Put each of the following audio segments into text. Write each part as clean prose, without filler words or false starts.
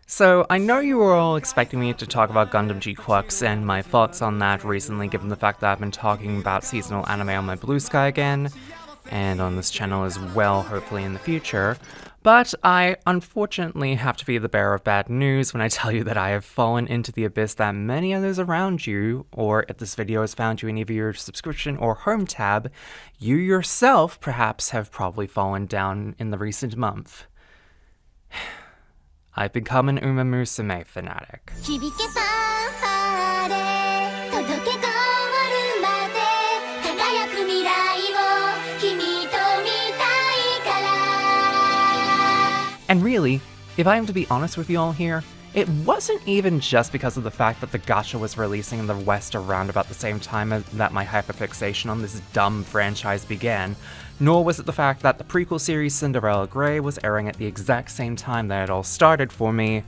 So, I know you were all expecting me to talk about Gundam G-Crux and my thoughts on that recently, given the fact that I've been talking about seasonal anime on my BlueSky again, and on this channel as well, hopefully in the future. But I unfortunately have to be the bearer of bad news when I tell you that I have fallen into the abyss that many others around you, or if this video has found you in either your subscription or home tab, you yourself perhaps have probably fallen down in the recent month. I've become an Umamusume fanatic. And really, if I am to be honest with you all here, it wasn't even just because of the fact that the Gacha was releasing in the West around about the same time that my hyperfixation on this dumb franchise began, nor was it the fact that the prequel series Cinderella Grey was airing at the exact same time that it all started for me.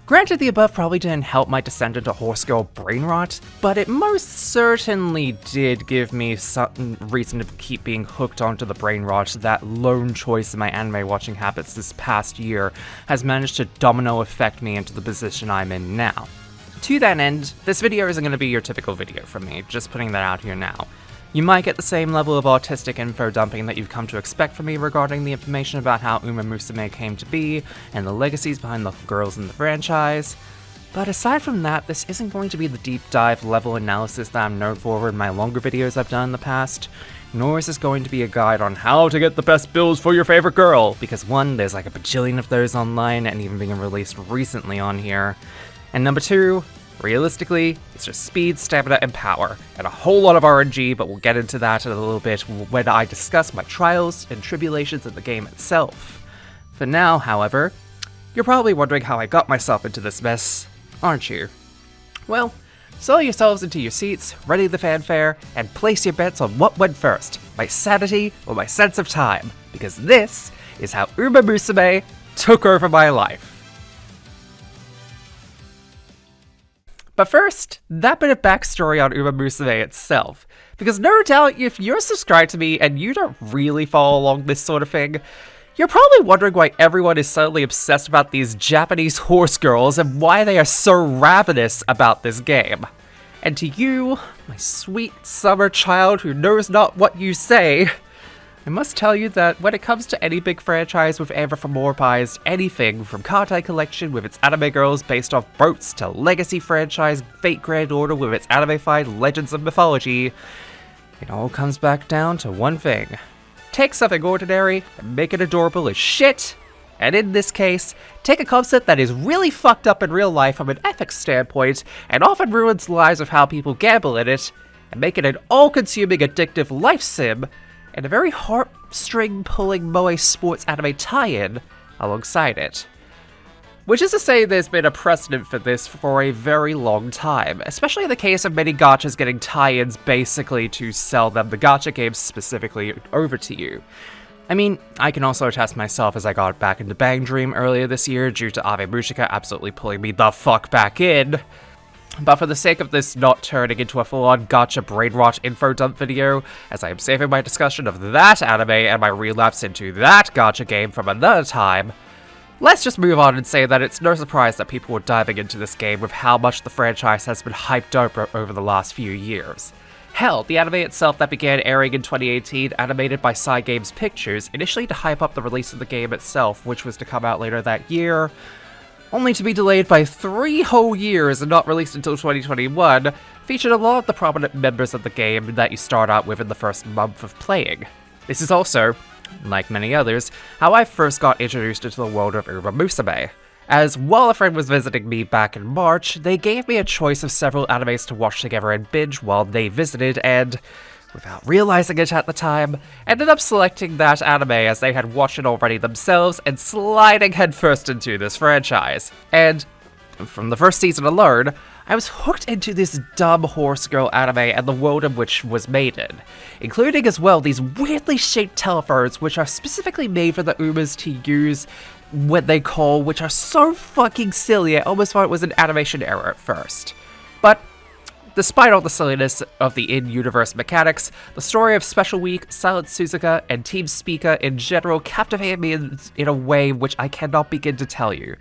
Granted, the above probably didn't help my descent into horse girl brain rot, but it most certainly did give me some reason to keep being hooked onto the brain rot that lone choice in my anime watching habits this past year has managed to domino affect me into the position I'm in now. To that end, this video isn't going to be your typical video from me, just putting that out here now. You might get the same level of autistic info dumping that you've come to expect from me regarding the information about how Umamusume came to be, and the legacies behind the girls in the franchise. But aside from that, this isn't going to be the deep dive level analysis that I'm known for in my longer videos I've done in the past, nor is this going to be a guide on how to get the best builds for your favorite girl, because one, there's like a bajillion of those online and even being released recently on here, and number two, realistically, it's just speed, stamina, and power, and a whole lot of RNG, but we'll get into that in a little bit when I discuss my trials and tribulations in the game itself. For now, however, you're probably wondering how I got myself into this mess, aren't you? Well, settle yourselves into your seats, ready the fanfare, and place your bets on what went first, my sanity or my sense of time, because this is how Umamusume took over my life. But first, that bit of backstory on Umamusume itself, because no doubt if you're subscribed to me and you don't really follow along this sort of thing, you're probably wondering why everyone is suddenly obsessed about these Japanese horse girls and why they are so ravenous about this game. And to you, my sweet summer child who knows not what you say, I must tell you that when it comes to any big franchise with anthropomorphized anything from Cartai Collection with its anime girls based off boats to Legacy franchise Fate Grand Order with its anime-fied Legends of Mythology, it all comes back down to one thing. Take something ordinary and make it adorable as shit, and in this case, take a concept that is really fucked up in real life from an ethics standpoint and often ruins the lives of how people gamble in it, and make it an all-consuming addictive life sim, and a very heartstring-pulling moe sports anime tie-in alongside it. Which is to say there's been a precedent for this for a very long time, especially in the case of many gachas getting tie-ins basically to sell them the gacha games specifically over to you. I mean, I can also attest myself as I got back into Bang Dream earlier this year due to Ave Mushika absolutely pulling me the fuck back in. But for the sake of this not turning into a full-on gacha brain rot info dump video, as I am saving my discussion of that anime and my relapse into that gacha game from another time, let's just move on and say that it's no surprise that people were diving into this game with how much the franchise has been hyped up over the last few years. Hell, the anime itself that began airing in 2018, animated by Cygames Pictures, initially to hype up the release of the game itself, which was to come out later that year, only to be delayed by 3 whole years and not released until 2021, featured a lot of the prominent members of the game that you start out with in the first month of playing. This is also, like many others, how I first got introduced into the world of Umamusume, as while a friend was visiting me back in March, they gave me a choice of several animes to watch together and binge while they visited, and without realizing it at the time, ended up selecting that anime as they had watched it already themselves and sliding headfirst into this franchise. And from the first season alone, I was hooked into this dumb horse girl anime and the world in which was made in, including as well these weirdly shaped telephones which are specifically made for the Umas to use what they call, which are so fucking silly I almost thought it was an animation error at first. But Despite all the silliness of the in-universe mechanics, the story of Special Week, Silent Suzuka, and Team Speaker in general captivated me in a way which I cannot begin to tell you.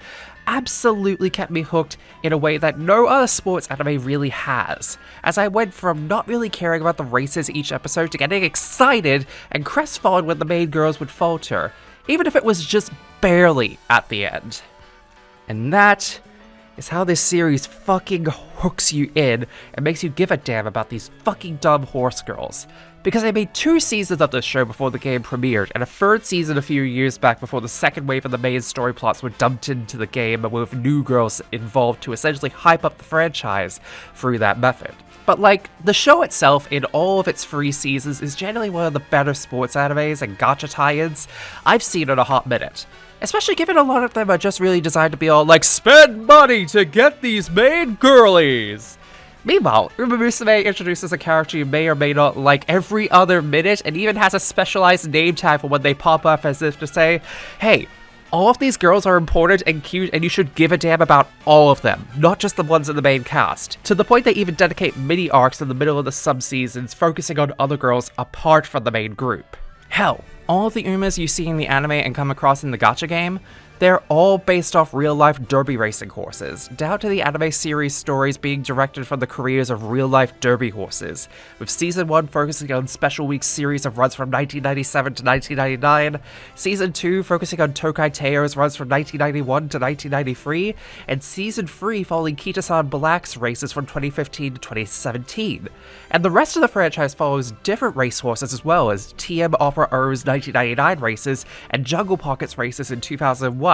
Absolutely kept me hooked in a way that no other sports anime really has, as I went from not really caring about the races each episode to getting excited and crestfallen when the main girls would falter, even if it was just barely at the end. And that is how this series fucking hooks you in and makes you give a damn about these fucking dumb horse girls. Because they made 2 seasons of this show before the game premiered, and a 3rd season a few years back before the second wave of the main story plots were dumped into the game with new girls involved to essentially hype up the franchise through that method. But like, the show itself in all of its 3 seasons is generally one of the better sports animes and gacha tie-ins I've seen in a hot minute. Especially given a lot of them are just really designed to be all like, spend money to get these main girlies! Meanwhile, Umamusume introduces a character you may or may not like every other minute and even has a specialized name tag for when they pop up as if to say, hey, all of these girls are important and cute and you should give a damn about all of them, not just the ones in the main cast. To the point they even dedicate mini arcs in the middle of the sub-seasons focusing on other girls apart from the main group. Hell, all of the Umas you see in the anime and come across in the gacha game, they're all based off real-life derby racing horses, down to the anime series stories being directed from the careers of real-life derby horses, with Season 1 focusing on Special Week's series of runs from 1997 to 1999, Season 2 focusing on Tokai Teo's runs from 1991 to 1993, and Season 3 following Kita-san Black's races from 2015 to 2017. And the rest of the franchise follows different racehorses as well as TM Opera O's 1999 races and Jungle Pocket's races in 2001.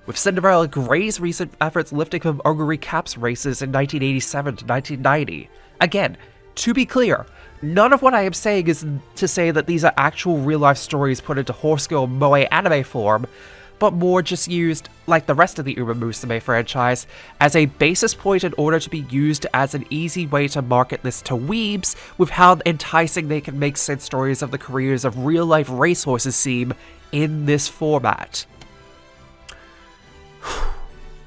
With Cinderella Grey's recent efforts lifting from Oguri Cap's races in 1987 to 1990. Again, to be clear, none of what I am saying is to say that these are actual real-life stories put into horse girl moe anime form, but more just used, like the rest of the Umamusume franchise, as a basis point in order to be used as an easy way to market this to weebs with how enticing they can make said stories of the careers of real-life racehorses seem in this format.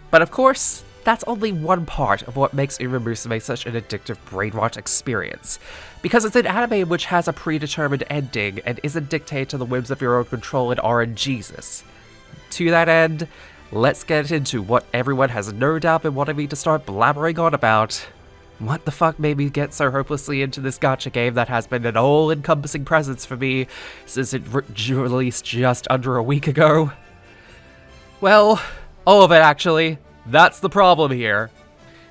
But of course, that's only one part of what makes Umamusume such an addictive brainrot experience, because it's an anime which has a predetermined ending and isn't dictated to the whims of your own control and RNGesus. To that end, let's get into what everyone has no doubt been wanting me to start blabbering on about. What the fuck made me get so hopelessly into this gacha game that has been an all-encompassing presence for me since it released just under a week ago? Well, all of it actually. That's the problem here.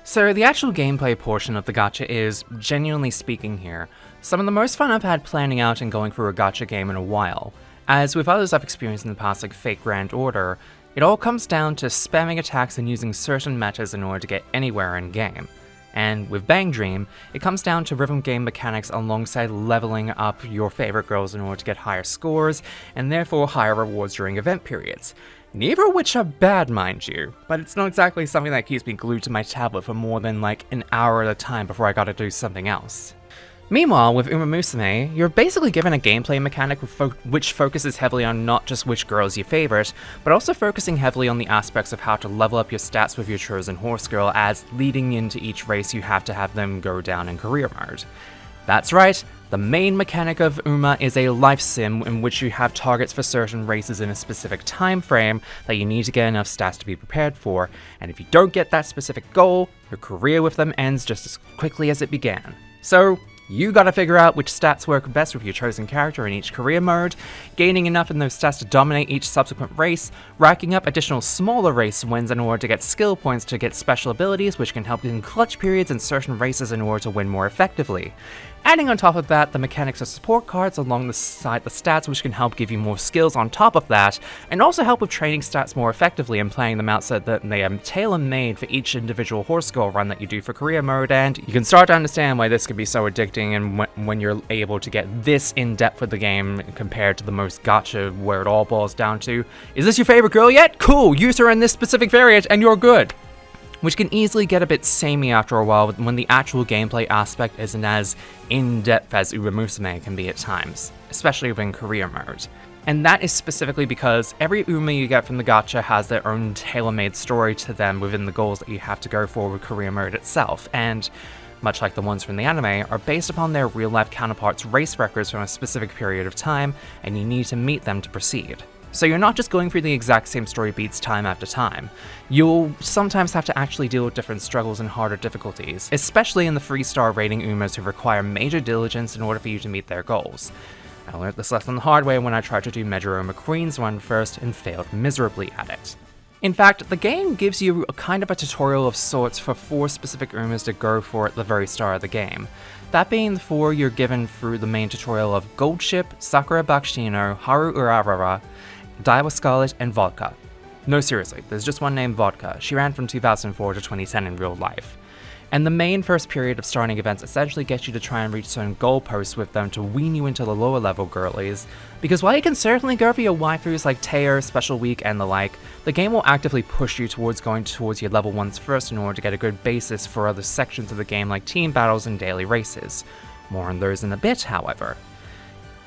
So the actual gameplay portion of the gacha is, genuinely speaking here, some of the most fun I've had planning out and going through a gacha game in a while. As with others I've experienced in the past like Fate Grand Order, it all comes down to spamming attacks and using certain metas in order to get anywhere in game. And with Bang Dream, it comes down to rhythm game mechanics alongside leveling up your favorite girls in order to get higher scores, and therefore higher rewards during event periods. Neither of which are bad, mind you, but it's not exactly something that keeps me glued to my tablet for more than like an hour at a time before I gotta do something else. Meanwhile, with Umamusume, you're basically given a gameplay mechanic which focuses heavily on not just which girls you favorite, but also focusing heavily on the aspects of how to level up your stats with your chosen horse girl, as leading into each race you have to have them go down in career mode. That's right, the main mechanic of Uma is a life sim in which you have targets for certain races in a specific time frame that you need to get enough stats to be prepared for, and if you don't get that specific goal, your career with them ends just as quickly as it began. So, you gotta figure out which stats work best with your chosen character in each career mode, gaining enough in those stats to dominate each subsequent race, racking up additional smaller race wins in order to get skill points to get special abilities which can help in clutch periods in certain races in order to win more effectively. Adding on top of that, the mechanics of support cards alongside the stats which can help give you more skills on top of that, and also help with training stats more effectively and playing them out so that they are tailor-made for each individual horse girl run that you do for career mode, and you can start to understand why this can be so addicting and when you're able to get this in-depth with the game compared to the most gacha where it all boils down to, is this your favorite girl yet? Cool, use her in this specific variant and you're good! Which can easily get a bit samey after a while when the actual gameplay aspect isn't as in-depth as Umamusume can be at times, especially within career mode. And that is specifically because every Uma you get from the gacha has their own tailor-made story to them within the goals that you have to go for with career mode itself, and much like the ones from the anime, are based upon their real-life counterparts' race records from a specific period of time, and you need to meet them to proceed. So you're not just going through the exact same story beats time after time. You'll sometimes have to actually deal with different struggles and harder difficulties, especially in the 3-star rating Umas who require major diligence in order for you to meet their goals. I learned this lesson the hard way when I tried to do Meijiro McQueen's run first and failed miserably at it. In fact, the game gives you a kind of a tutorial of sorts for 4 specific Umas to go for at the very start of the game. That being the 4 you're given through the main tutorial of Gold Ship, Sakura Bakshino, Haru Urarara, Daiwa Scarlet, and Vodka. No, seriously, there's just one named Vodka. She ran from 2004 to 2010 in real life. And the main first period of starting events essentially gets you to try and reach certain goalposts with them to wean you into the lower level girlies, because while you can certainly go for your waifus like Teo, Special Week, and the like, the game will actively push you towards going towards your level 1s first in order to get a good basis for other sections of the game like team battles and daily races. More on those in a bit, however.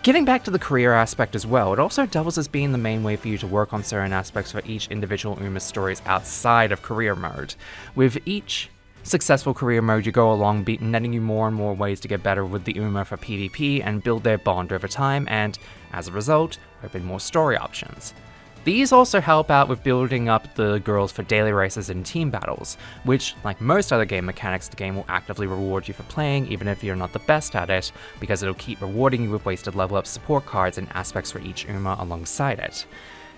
Getting back to the career aspect as well, it also doubles as being the main way for you to work on certain aspects for each individual Uma's stories outside of career mode. With each successful career mode you go along netting you more and more ways to get better with the Uma for PvP and build their bond over time, and, as a result, open more story options. These also help out with building up the girls for daily races and team battles, which, like most other game mechanics, the game will actively reward you for playing even if you're not the best at it, because it'll keep rewarding you with ways to level up support cards and aspects for each Uma alongside it.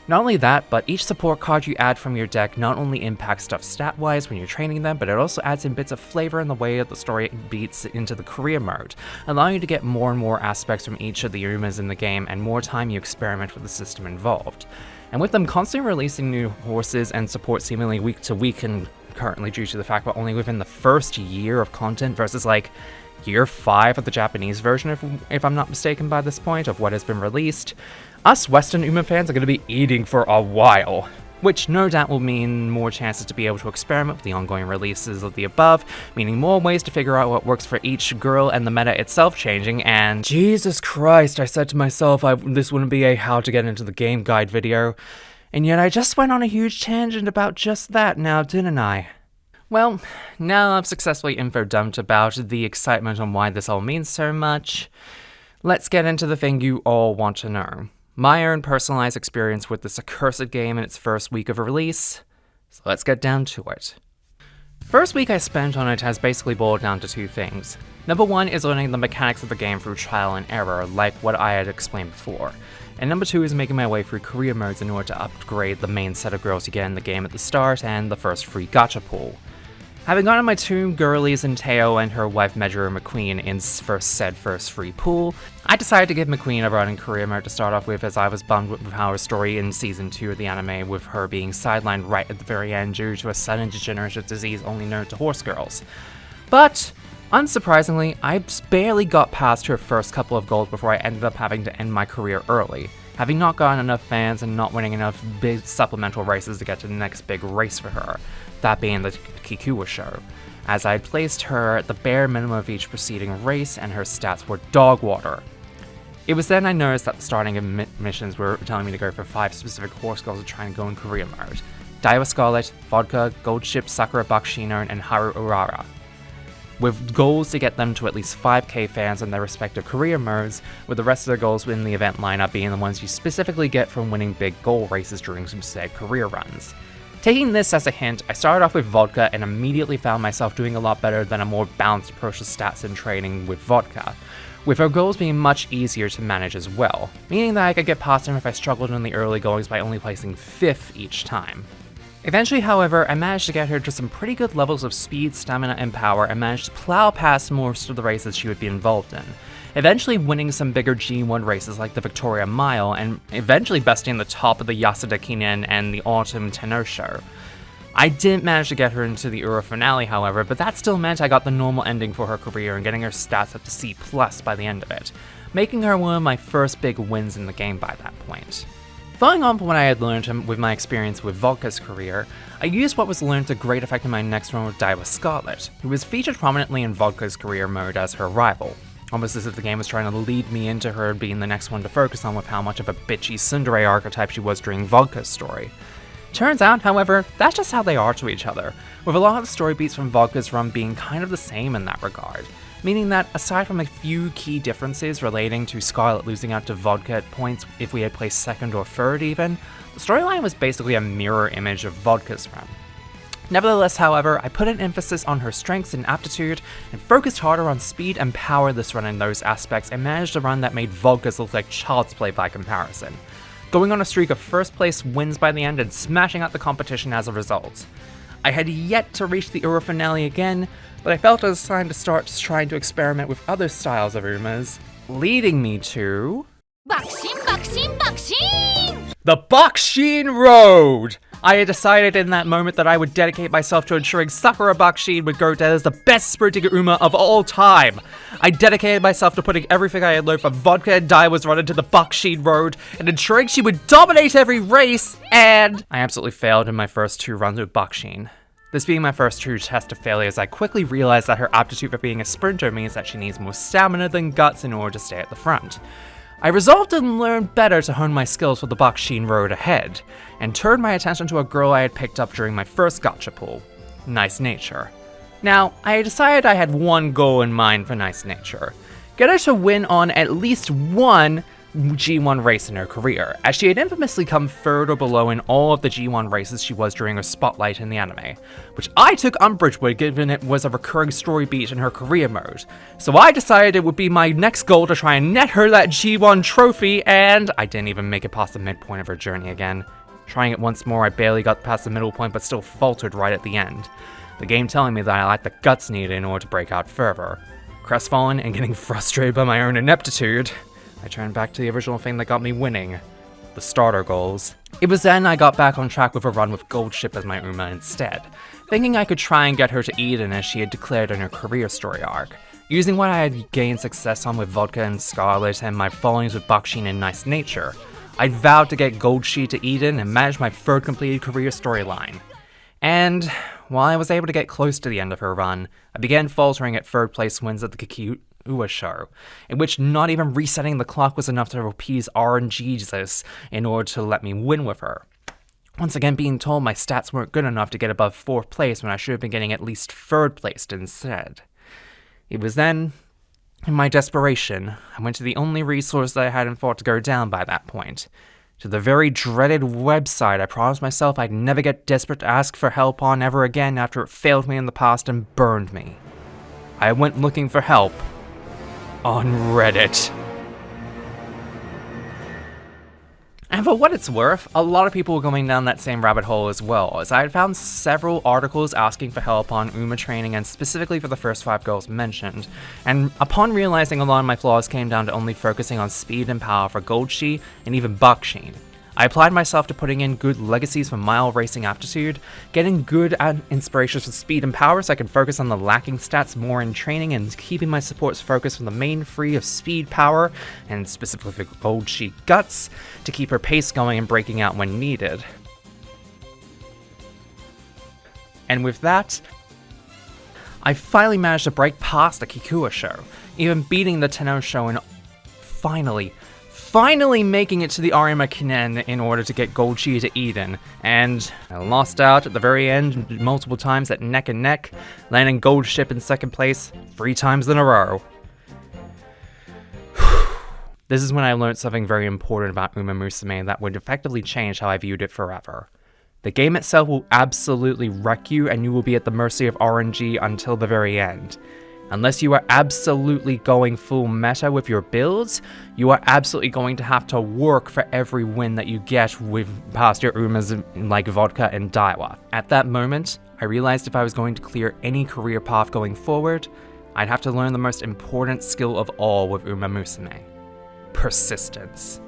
Not only that, but each support card you add from your deck not only impacts stuff stat-wise when you're training them, but it also adds in bits of flavor in the way that the story beats into the career mode, allowing you to get more and more aspects from each of the Umas in the game and more time you experiment with the system involved. And with them constantly releasing new horses and support seemingly week to week, and currently due to the fact we're only within the first year of content versus like year 5 of the Japanese version, if I'm not mistaken by this point, of what has been released, us Western Uma fans are going to be eating for a while. Which no doubt will mean more chances to be able to experiment with the ongoing releases of the above, meaning more ways to figure out what works for each girl and the meta itself changing, and Jesus Christ, I said to myself this wouldn't be a how to get into the game guide video, and yet I just went on a huge tangent about just that now, didn't I? Well, now I've successfully info-dumped about the excitement on why this all means so much, let's get into the thing you all want to know. My own personalized experience with this accursed game in its first week of release, so let's get down to it. First week I spent on it has basically boiled down to 2 things. Number 1 is learning the mechanics of the game through trial and error, like what I had explained before. And number 2 is making my way through career modes in order to upgrade the main set of girls you get in the game at the start and the first free gacha pool. Having gotten my 2 girlies in Teo and her wife Meijiro McQueen in first free pool, I decided to give McQueen a run in career mode to start off with, as I was bummed with how her story in season 2 of the anime, with her being sidelined right at the very end due to a sudden degenerative disease only known to horse girls. But, unsurprisingly, I barely got past her first couple of goals before I ended up having to end my career early, having not gotten enough fans and not winning enough big supplemental races to get to the next big race for her, that being the Kikuwa show, as I placed her at the bare minimum of each preceding race and her stats were dog water. It was then I noticed that the starting missions were telling me to go for 5 specific horse girls to try and go in career mode: Daiwa Scarlet, Vodka, Gold Ship, Sakura Bakshino, and Haru Urara, with goals to get them to at least 5k fans in their respective career modes, with the rest of their goals in the event lineup being the ones you specifically get from winning big goal races during some said career runs. Taking this as a hint, I started off with Vodka and immediately found myself doing a lot better than a more balanced approach to stats and training with Vodka, with her goals being much easier to manage as well, meaning that I could get past them if I struggled in the early goings by only placing 5th each time. Eventually, however, I managed to get her to some pretty good levels of speed, stamina, and power, and managed to plow past most of the races she would be involved in, eventually winning some bigger G1 races like the Victoria Mile, and eventually besting the top of the Yasuda Kinen and the Autumn Tenno show. I didn't manage to get her into the Ura finale, however, but that still meant I got the normal ending for her career and getting her stats up to C+ by the end of it, making her one of my first big wins in the game by that point. Following on from what I had learned with my experience with Vodka's career, I used what was learned to great effect in my next run with Daiwa Scarlet, who was featured prominently in Vodka's career mode as her rival, almost as if the game was trying to lead me into her being the next one to focus on with how much of a bitchy tsundere archetype she was during Vodka's story. Turns out, however, that's just how they are to each other, with a lot of the story beats from Vodka's run being kind of the same in that regard, meaning that aside from a few key differences relating to Scarlet losing out to Vodka at points if we had placed second or third even, the storyline was basically a mirror image of Vodka's run. Nevertheless, however, I put an emphasis on her strengths and aptitude, and focused harder on speed and power this run in those aspects, and managed a run that made Vodka's look like child's play by comparison, going on a streak of first place wins by the end and smashing out the competition as a result. I had yet to reach the Ura finale again, but I felt it was time to start trying to experiment with other styles of Umas, leading me to... the Bakshin Road! I had decided in that moment that I would dedicate myself to ensuring Sakura Bakshin would go down as the best sprinting Uma of all time. I dedicated myself to putting everything I had learned from Vodka and Dai was run into the Bakshin Road and ensuring she would dominate every race, and I absolutely failed in my first 2 runs with Bakshin. This being my first true test of failures, I quickly realized that her aptitude for being a sprinter means that she needs more stamina than guts in order to stay at the front. I resolved to learn better to hone my skills for the Bakshin Road ahead, and turned my attention to a girl I had picked up during my first gacha pull, Nice Nature. Now, I decided I had one goal in mind for Nice Nature: get her to win on at least one G1 race in her career, as she had infamously come third or below in all of the G1 races she was during her spotlight in the anime, which I took umbrage with given it was a recurring story beat in her career mode. So I decided it would be my next goal to try and net her that G1 trophy, and I didn't even make it past the midpoint of her journey again. Trying it once more, I barely got past the middle point but still faltered right at the end, the game telling me that I lacked the guts needed in order to break out further. Crestfallen and getting frustrated by my own ineptitude, I turned back to the original thing that got me winning, the starter goals. It was then I got back on track with a run with Gold Ship as my Uma instead, thinking I could try and get her to Eden as she had declared in her career story arc. Using what I had gained success on with Vodka and Scarlet and my fallings with Bakshin and Nice Nature, I vowed to get Gold Shi to Eden and manage my third completed career storyline. And while I was able to get close to the end of her run, I began faltering at third place wins at the Kikuwa show, in which not even resetting the clock was enough to appease RNGesus in order to let me win with her. Once again being told my stats weren't good enough to get above 4th place when I should have been getting at least 3rd place instead. It was then, in my desperation, I went to the only resource that I hadn't thought to go down by that point, to the very dreaded website I promised myself I'd never get desperate to ask for help on ever again after it failed me in the past and burned me. I went looking for help on Reddit. And for what it's worth, a lot of people were going down that same rabbit hole as well, as I had found several articles asking for help on Uma training and specifically for the first 5 girls mentioned, and upon realizing a lot of my flaws came down to only focusing on speed and power for Goldshi and even Bakshin, I applied myself to putting in good legacies for mile racing aptitude, getting good inspirations for speed and power so I can focus on the lacking stats more in training, and keeping my supports focused on the main 3 of speed, power, and specifically for Goldshi guts, to keep her pace going and breaking out when needed. And with that, I finally managed to break past the Kikuwa show, even beating the Tenno show and finally making it to the Arima Kinen in order to get Goldshi to Eden, and I lost out at the very end multiple times at neck and neck, landing Gold Ship in 2nd place 3 times in a row. This is when I learned something very important about Umamusume that would effectively change how I viewed it forever. The game itself will absolutely wreck you and you will be at the mercy of RNG until the very end. Unless you are absolutely going full meta with your builds, you are absolutely going to have to work for every win that you get with past your Umas like Vodka and Daiwa. At that moment, I realized if I was going to clear any career path going forward, I'd have to learn the most important skill of all with Umamusume: persistence.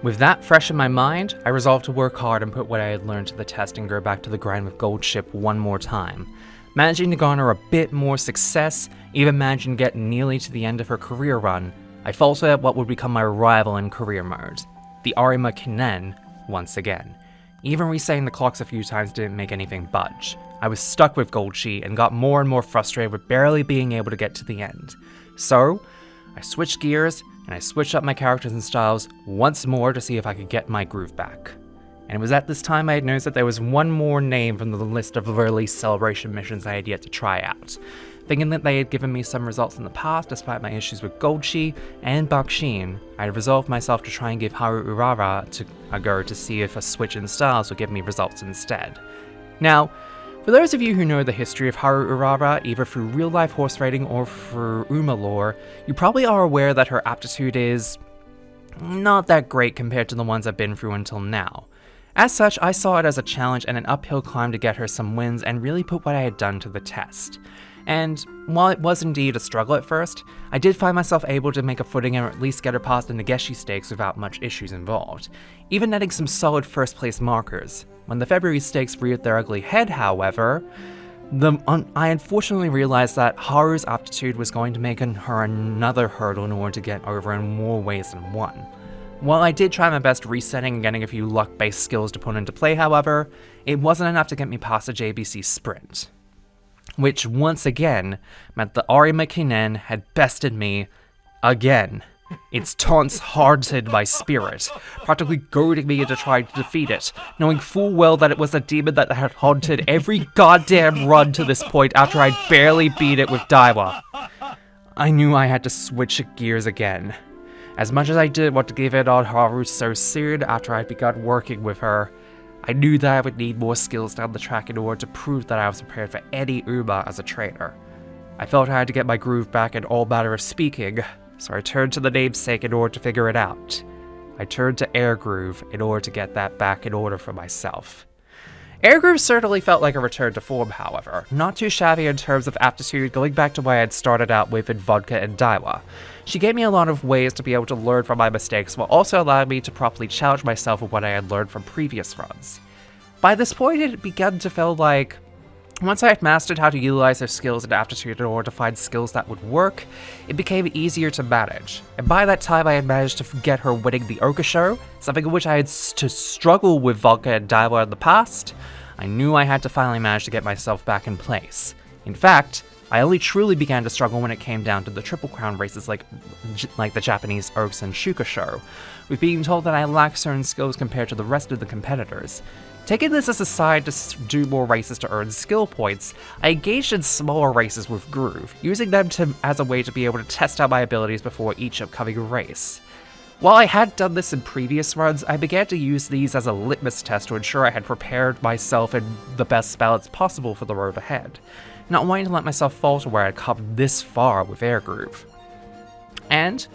With that fresh in my mind, I resolved to work hard and put what I had learned to the test and go back to the grind with Gold Ship one more time, managing to garner a bit more success, even managing to get nearly to the end of her career run. I faltered at what would become my rival in career mode, the Arima Kinen, once again. Even resetting the clocks a few times didn't make anything budge. I was stuck with Goldshi and got more and more frustrated with barely being able to get to the end. So, I switched gears and I switched up my characters and styles once more to see if I could get my groove back. And it was at this time I had noticed that there was one more name from the list of release celebration missions I had yet to try out. Thinking that they had given me some results in the past despite my issues with Goldshi and Bakshin, I had resolved myself to try and give Haru Urara a go to see if a switch in styles would give me results instead. Now, for those of you who know the history of Haru Urara, either through real-life horse raiding or through Uma lore, you probably are aware that her aptitude is not that great compared to the ones I've been through until now. As such, I saw it as a challenge and an uphill climb to get her some wins and really put what I had done to the test. And while it was indeed a struggle at first, I did find myself able to make a footing and at least get her past the Nageshi stakes without much issues involved, even netting some solid first place markers. When the February stakes reared their ugly head, however, I unfortunately realized that Haru's aptitude was going to make her another hurdle in order to get over in more ways than one. While I did try my best resetting and getting a few luck-based skills to put into play, however, it wasn't enough to get me past the JBC sprint. Which, once again, meant that Arima Kinen had bested me again. Its taunts haunted my spirit, practically goading me into trying to defeat it, knowing full well that it was a demon that had haunted every goddamn run to this point after I'd barely beat it with Daiwa. I knew I had to switch gears again. As much as I did want to give it on Haru so soon after I'd begun working with her, I knew that I would need more skills down the track in order to prove that I was prepared for any Uma as a trainer. I felt I had to get my groove back in all matter of speaking, so I turned to the namesake in order to figure it out. I turned to Air Groove in order to get that back in order for myself. Air Groove certainly felt like a return to form, however, not too shabby in terms of aptitude, going back to where I had started out with in Vodka and Daiwa. She gave me a lot of ways to be able to learn from my mistakes while also allowing me to properly challenge myself with what I had learned from previous runs. By this point, it had begun to feel like, once I had mastered how to utilize her skills and aptitude in order to find skills that would work, it became easier to manage, and by that time I had managed to get her winning the Oka Show, something in which I had to struggle with Vodka and Daiwa in the past. I knew I had to finally manage to get myself back in place. In fact, I only truly began to struggle when it came down to the Triple Crown races like the Japanese Oaks and Shuka Show, with being told that I lacked certain skills compared to the rest of the competitors. Taking this as a side to do more races to earn skill points, I engaged in smaller races with Groove, using them as a way to be able to test out my abilities before each upcoming race. While I had done this in previous runs, I began to use these as a litmus test to ensure I had prepared myself in the best balance possible for the road ahead, not wanting to let myself fall to where I'd come this far with Air Groove. And,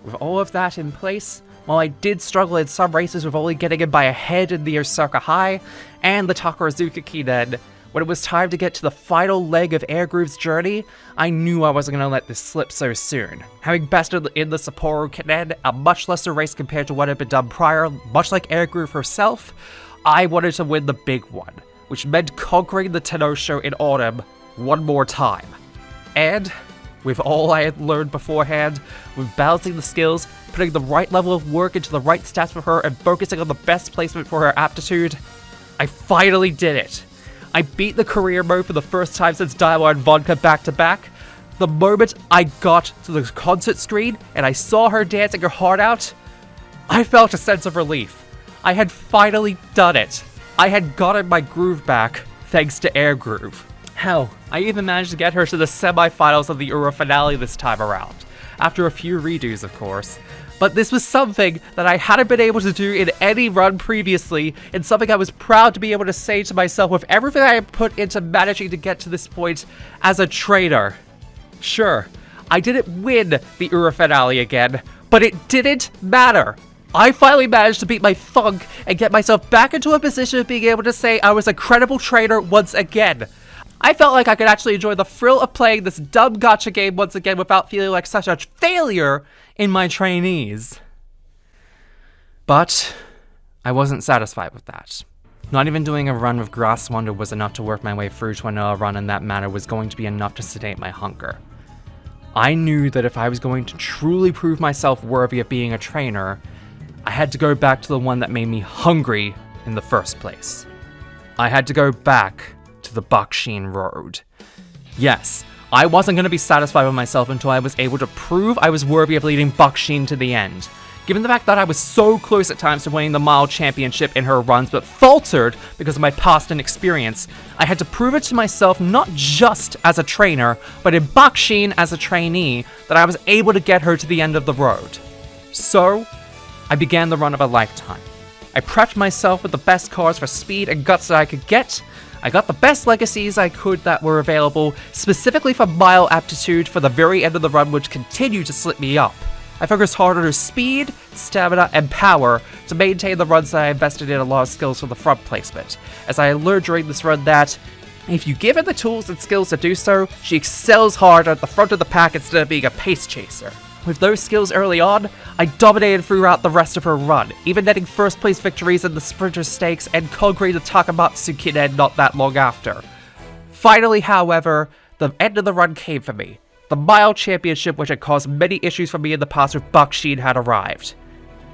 with all of that in place, while I did struggle in some races with only getting in by a head in the Osaka High and the Takarazuka Kinen, when it was time to get to the final leg of Air Groove's journey, I knew I wasn't going to let this slip so soon. Having bested in the Sapporo Kinen, a much lesser race compared to what had been done prior, much like Air Groove herself, I wanted to win the big one, which meant conquering the Tenno Show in autumn one more time. And, with all I had learned beforehand, with balancing the skills, putting the right level of work into the right stats for her, and focusing on the best placement for her aptitude, I finally did it. I beat the career mode for the first time since Daiwa and Vodka back to back. The moment I got to the concert screen and I saw her dancing her heart out, I felt a sense of relief. I had finally done it. I had gotten my groove back thanks to Air Groove. Hell, I even managed to get her to the semi-finals of the Euro finale this time around, after a few redos of course. But this was something that I hadn't been able to do in any run previously, and something I was proud to be able to say to myself with everything I had put into managing to get to this point as a trainer. Sure, I didn't win the Euro finale again, but it didn't matter. I finally managed to beat my thunk and get myself back into a position of being able to say I was a credible trainer once again. I felt like I could actually enjoy the thrill of playing this dumb gacha game once again without feeling like such a failure in my trainees. But I wasn't satisfied with that. Not even doing a run with Grass Wonder was enough to work my way through to another run, and that matter was going to be enough to sedate my hunger. I knew that if I was going to truly prove myself worthy of being a trainer, I had to go back to the one that made me hungry in the first place. I had to go back to the Bakshin Road. Yes, I wasn't going to be satisfied with myself until I was able to prove I was worthy of leading Bakshin to the end. Given the fact that I was so close at times to winning the mile championship in her runs but faltered because of my past inexperience, I had to prove it to myself not just as a trainer, but in Bakushin as a trainee, that I was able to get her to the end of the road. So, I began the run of a lifetime. I prepped myself with the best cards for speed and guts that I could get. I got the best legacies I could that were available, specifically for mile aptitude for the very end of the run, which continued to slip me up. I focused hard on her speed, stamina, and power to maintain the runs that I invested in a lot of skills for the front placement, as I learned during this run that if you give her the tools and skills to do so, she excels hard at the front of the pack instead of being a pace chaser. With those skills early on, I dominated throughout the rest of her run, even netting first place victories in the Sprinter Stakes and conquering the Takamatsu Kinen not that long after. Finally, however, the end of the run came for me. The mile championship, which had caused many issues for me in the past with Bakushin, had arrived.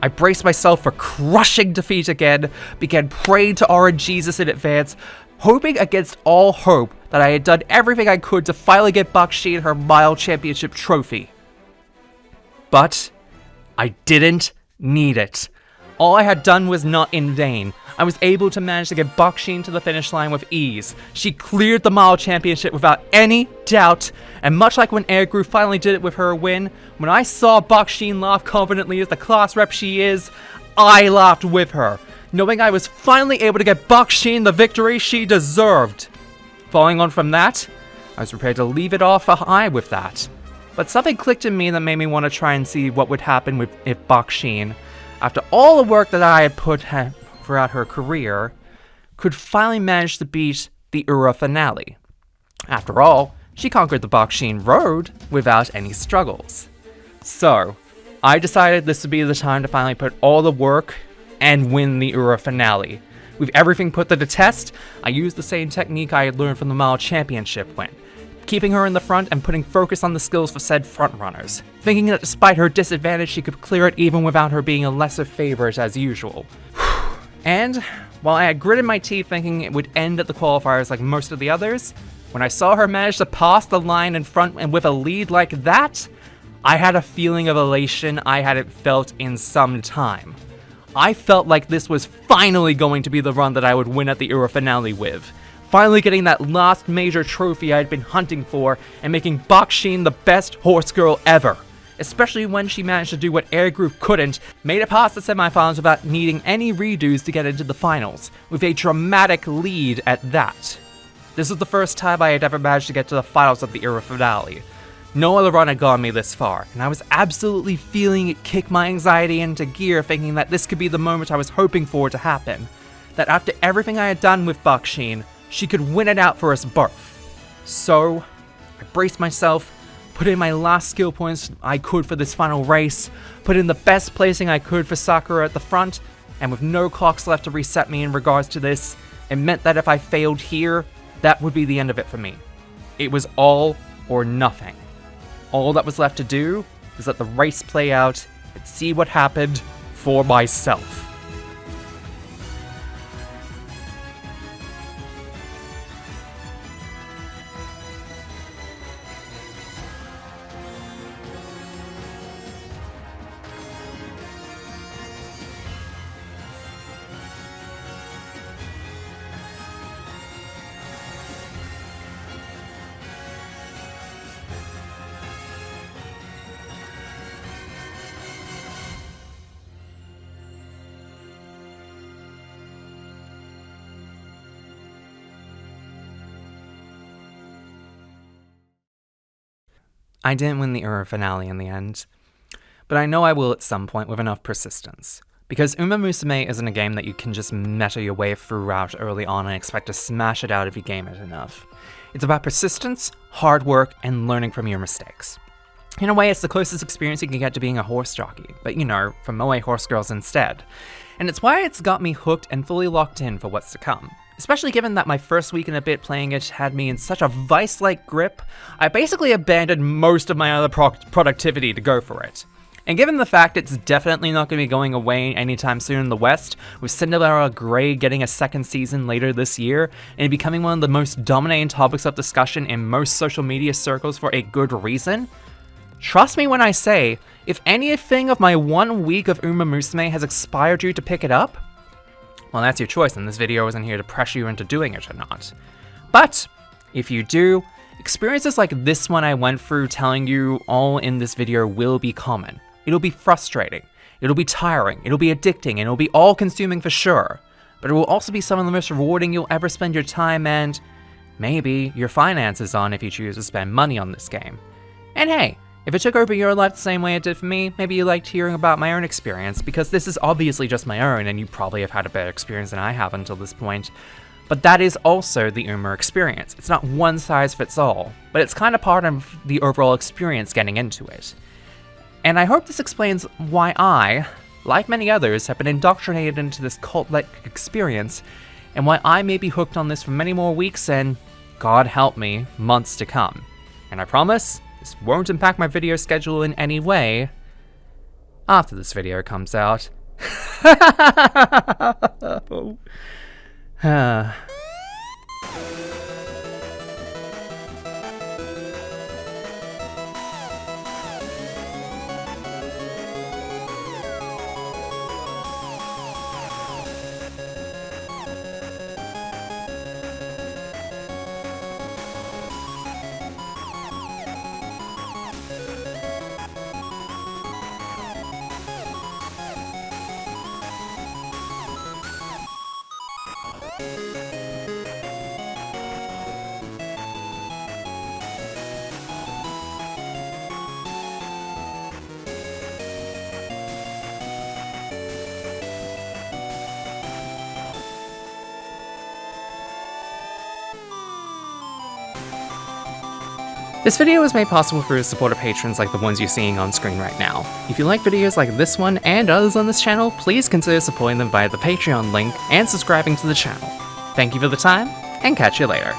I braced myself for crushing defeat again, began praying to RNGesus in advance, hoping against all hope that I had done everything I could to finally get Bakushin her mile championship trophy. But I didn't need it. All I had done was not in vain. I was able to manage to get Bakushin to the finish line with ease. She cleared the mile championship without any doubt, and much like when Airgroup finally did it with her win, when I saw Bakushin laugh confidently as the class rep she is, I laughed with her, knowing I was finally able to get Bakushin the victory she deserved. Following on from that, I was prepared to leave it off a high with that. But something clicked in me that made me want to try and see what would happen if Bakushin, after all the work that I had put throughout her career, could finally manage to beat the Ura finale. After all, she conquered the Bakushin Road without any struggles. So, I decided this would be the time to finally put all the work and win the Ura finale. With everything put to the test, I used the same technique I had learned from the Mile Championship win, keeping her in the front and putting focus on the skills for said frontrunners, thinking that despite her disadvantage she could clear it even without her being a lesser favorite as usual. And, while I had gritted my teeth thinking it would end at the qualifiers like most of the others, when I saw her manage to pass the line in front and with a lead like that, I had a feeling of elation I hadn't felt in some time. I felt like this was finally going to be the run that I would win at the Ura finale with. Finally getting that last major trophy I had been hunting for and making Bakushin the best horse girl ever. Especially when she managed to do what Airgroup couldn't, made it past the semifinals without needing any redos to get into the finals, with a dramatic lead at that. This was the first time I had ever managed to get to the finals of the Ura finale. No other run had gotten me this far, and I was absolutely feeling it kick my anxiety into gear, thinking that this could be the moment I was hoping for to happen. That after everything I had done with Bakushin, she could win it out for us both. So, I braced myself, put in my last skill points I could for this final race, put in the best placing I could for Sakura at the front, and with no clocks left to reset me in regards to this, it meant that if I failed here, that would be the end of it for me. It was all or nothing. All that was left to do was let the race play out and see what happened for myself. I didn't win the Ura finale in the end, but I know I will at some point with enough persistence. Because Umamusume isn't a game that you can just meta your way throughout early on and expect to smash it out if you game it enough. It's about persistence, hard work, and learning from your mistakes. In a way, it's the closest experience you can get to being a horse jockey, but for Moe horse girls instead. And it's why it's got me hooked and fully locked in for what's to come. Especially given that my first week and a bit playing it had me in such a vice-like grip, I basically abandoned most of my other productivity to go for it. And given the fact it's definitely not going to be going away anytime soon in the West, with Cinderella Grey getting a second season later this year, and becoming one of the most dominating topics of discussion in most social media circles for a good reason, Trust me when I say, if anything of my 1 week of Umamusume has inspired you to pick it up, well, that's your choice, and this video isn't here to pressure you into doing it or not. But if you do, experiences like this one I went through telling you all in this video will be common. It'll be frustrating, it'll be tiring, it'll be addicting, and it'll be all-consuming for sure. But it will also be some of the most rewarding you'll ever spend your time and maybe your finances on if you choose to spend money on this game. And hey, if it took over your life the same way it did for me, maybe you liked hearing about my own experience, because this is obviously just my own, and you probably have had a better experience than I have until this point. But that is also the Uma experience. It's not one size fits all, but it's kind of part of the overall experience getting into it. And I hope this explains why I, like many others, have been indoctrinated into this cult-like experience, and why I may be hooked on this for many more weeks and, God help me, months to come. And I promise, this won't impact my video schedule in any way after this video comes out. This video was made possible through the support of patrons like the ones you're seeing on screen right now. If you like videos like this one and others on this channel, please consider supporting them via the Patreon link and subscribing to the channel. Thank you for the time, and catch you later.